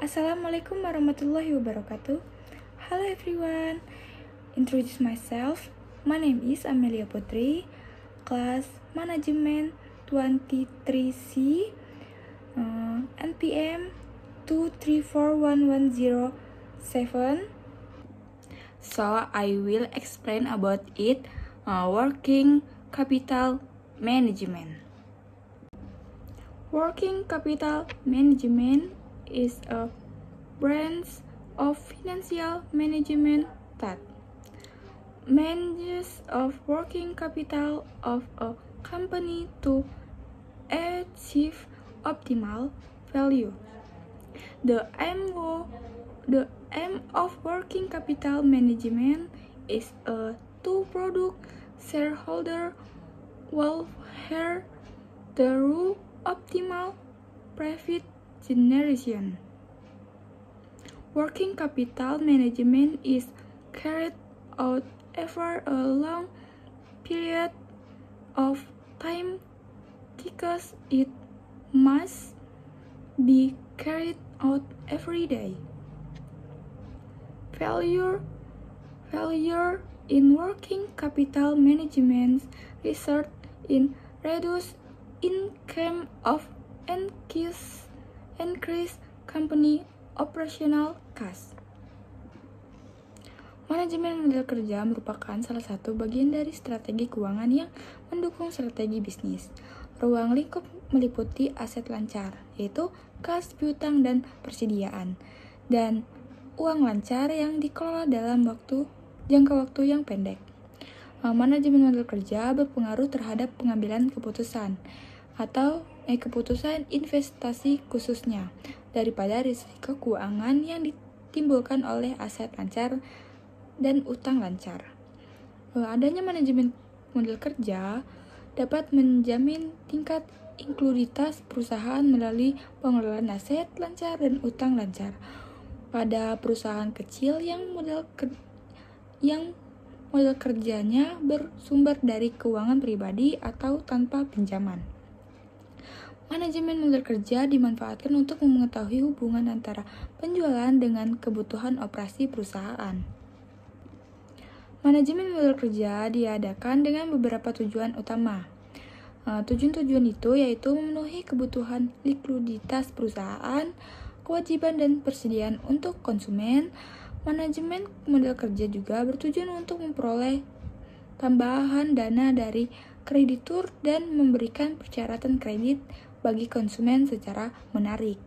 Assalamualaikum warahmatullahi wabarakatuh. Hello everyone. Introduce myself. My name is Amelia Putri, class Management 23C, NPM 2341107. So I will explain about it. Working capital management. Working capital management is a branch of financial management that manages of working capital of a company to achieve optimal value. The aim of working capital management is to produce shareholder welfare through optimal profit generation. Working capital management is carried out over a long period of time because it must be carried out every day. Failure in working capital management result in reduced income of increase company operational cost. Manajemen model kerja merupakan salah satu bagian dari strategi keuangan yang mendukung strategi bisnis. Ruang lingkup meliputi aset lancar, yaitu kas, piutang, dan persediaan, dan uang lancar yang dikelola dalam jangka waktu yang pendek. Manajemen model kerja berpengaruh terhadap pengambilan keputusan atau keputusan investasi khususnya daripada risiko keuangan yang ditimbulkan oleh aset lancar dan utang lancar. Adanya manajemen model kerja dapat menjamin tingkat inkluditas perusahaan melalui pengelolaan aset lancar dan utang lancar pada perusahaan kecil yang model kerjanya bersumber dari keuangan pribadi atau tanpa pinjaman. Manajemen model kerja dimanfaatkan untuk mengetahui hubungan antara penjualan dengan kebutuhan operasi perusahaan. Manajemen model kerja diadakan dengan beberapa tujuan utama. Tujuan-tujuan itu yaitu memenuhi kebutuhan likuiditas perusahaan, kewajiban dan persediaan untuk konsumen. Manajemen model kerja juga bertujuan untuk memperoleh tambahan dana dari kreditur dan memberikan persyaratan kredit bagi konsumen secara menarik.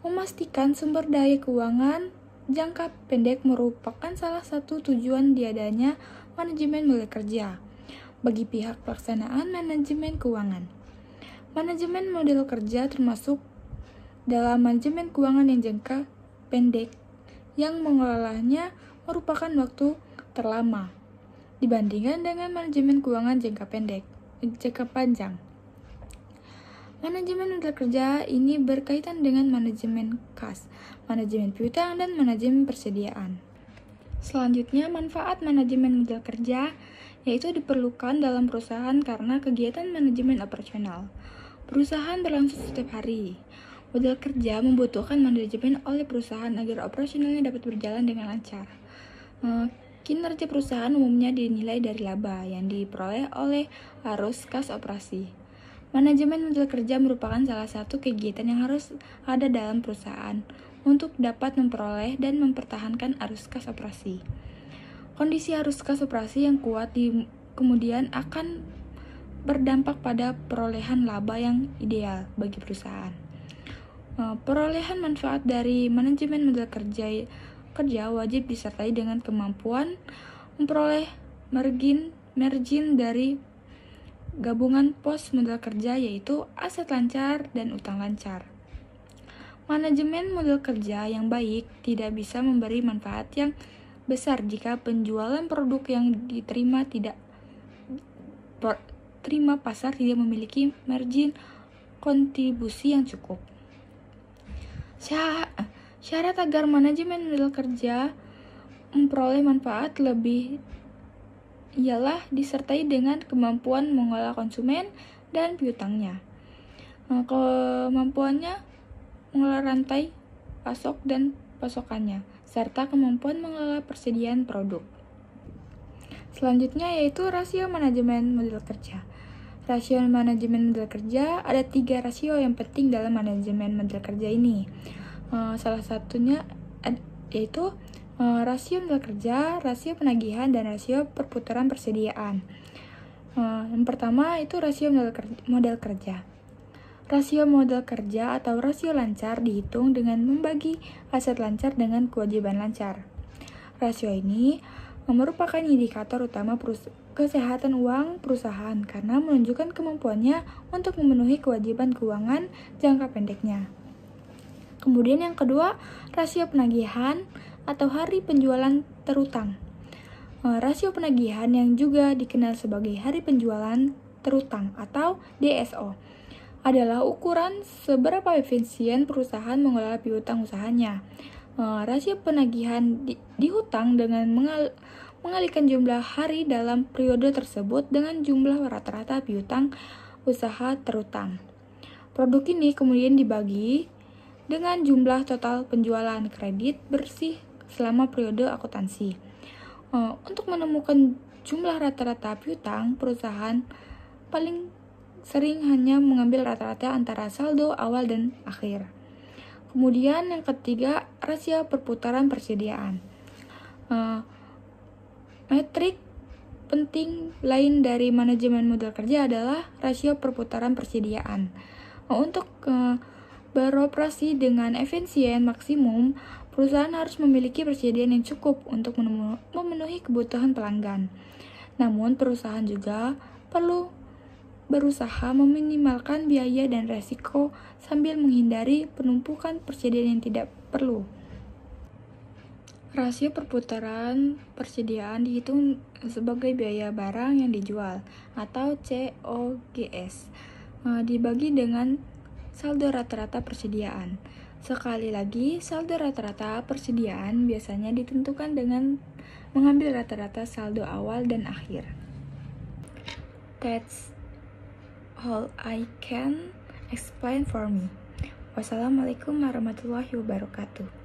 Memastikan sumber daya keuangan jangka pendek merupakan salah satu tujuan diadanya manajemen model kerja bagi pihak pelaksanaan manajemen keuangan. Manajemen model kerja termasuk dalam manajemen keuangan yang jangka pendek yang mengelolanya merupakan waktu terlama dibandingkan dengan manajemen keuangan jangka panjang. Manajemen model kerja ini berkaitan dengan manajemen kas, manajemen piutang, dan manajemen persediaan. Selanjutnya, manfaat manajemen model kerja yaitu diperlukan dalam perusahaan karena kegiatan manajemen operasional. Perusahaan berlangsung setiap hari. Model kerja membutuhkan manajemen oleh perusahaan agar operasionalnya dapat berjalan dengan lancar. Kinerja perusahaan umumnya dinilai dari laba yang diperoleh oleh arus kas operasi. Manajemen model kerja merupakan salah satu kegiatan yang harus ada dalam perusahaan untuk dapat memperoleh dan mempertahankan arus kas operasi. Kondisi arus kas operasi yang kuat kemudian akan berdampak pada perolehan laba yang ideal bagi perusahaan. Perolehan manfaat dari manajemen model kerja wajib disertai dengan kemampuan memperoleh margin dari gabungan pos model kerja yaitu aset lancar dan utang lancar. Manajemen model kerja yang baik tidak bisa memberi manfaat yang besar jika penjualan produk yang diterima pasar tidak memiliki margin kontribusi yang cukup. Syarat agar manajemen model kerja memperoleh manfaat lebih ialah disertai dengan kemampuan mengelola konsumen dan piutangnya. Kemampuannya mengelola rantai pasok dan pasokannya, serta kemampuan mengelola persediaan produk. Selanjutnya yaitu rasio manajemen model kerja. Rasio manajemen model kerja, ada 3 rasio yang penting dalam manajemen model kerja ini. Salah satunya yaitu rasio model kerja, rasio penagihan, dan rasio perputaran persediaan. Yang pertama itu rasio model kerja. Rasio model kerja atau rasio lancar dihitung dengan membagi aset lancar dengan kewajiban lancar. Rasio ini merupakan indikator utama kesehatan uang perusahaan karena menunjukkan kemampuannya untuk memenuhi kewajiban keuangan jangka pendeknya. Kemudian yang kedua, rasio penagihan atau hari penjualan terutang. Rasio penagihan yang juga dikenal sebagai hari penjualan terutang atau DSO adalah ukuran seberapa efisien perusahaan mengelola piutang usahanya. Rasio penagihan dihutang dengan mengalihkan jumlah hari dalam periode tersebut dengan jumlah rata-rata piutang usaha terutang. Produk ini kemudian dibagi dengan jumlah total penjualan kredit bersih selama periode akuntansi. Untuk menemukan jumlah rata-rata piutang, perusahaan paling sering hanya mengambil rata-rata antara saldo awal dan akhir. Kemudian yang ketiga, rasio perputaran persediaan. Metrik penting lain dari manajemen model kerja adalah rasio perputaran persediaan. Untuk beroperasi dengan efisien maksimum, perusahaan harus memiliki persediaan yang cukup untuk memenuhi kebutuhan pelanggan. Namun, perusahaan juga perlu berusaha meminimalkan biaya dan resiko sambil menghindari penumpukan persediaan yang tidak perlu. Rasio perputaran persediaan dihitung sebagai biaya barang yang dijual atau COGS, dibagi dengan saldo rata-rata persediaan. Sekali lagi, saldo rata-rata persediaan biasanya ditentukan dengan mengambil rata-rata saldo awal dan akhir. That's all I can explain for me. Wassalamualaikum warahmatullahi wabarakatuh.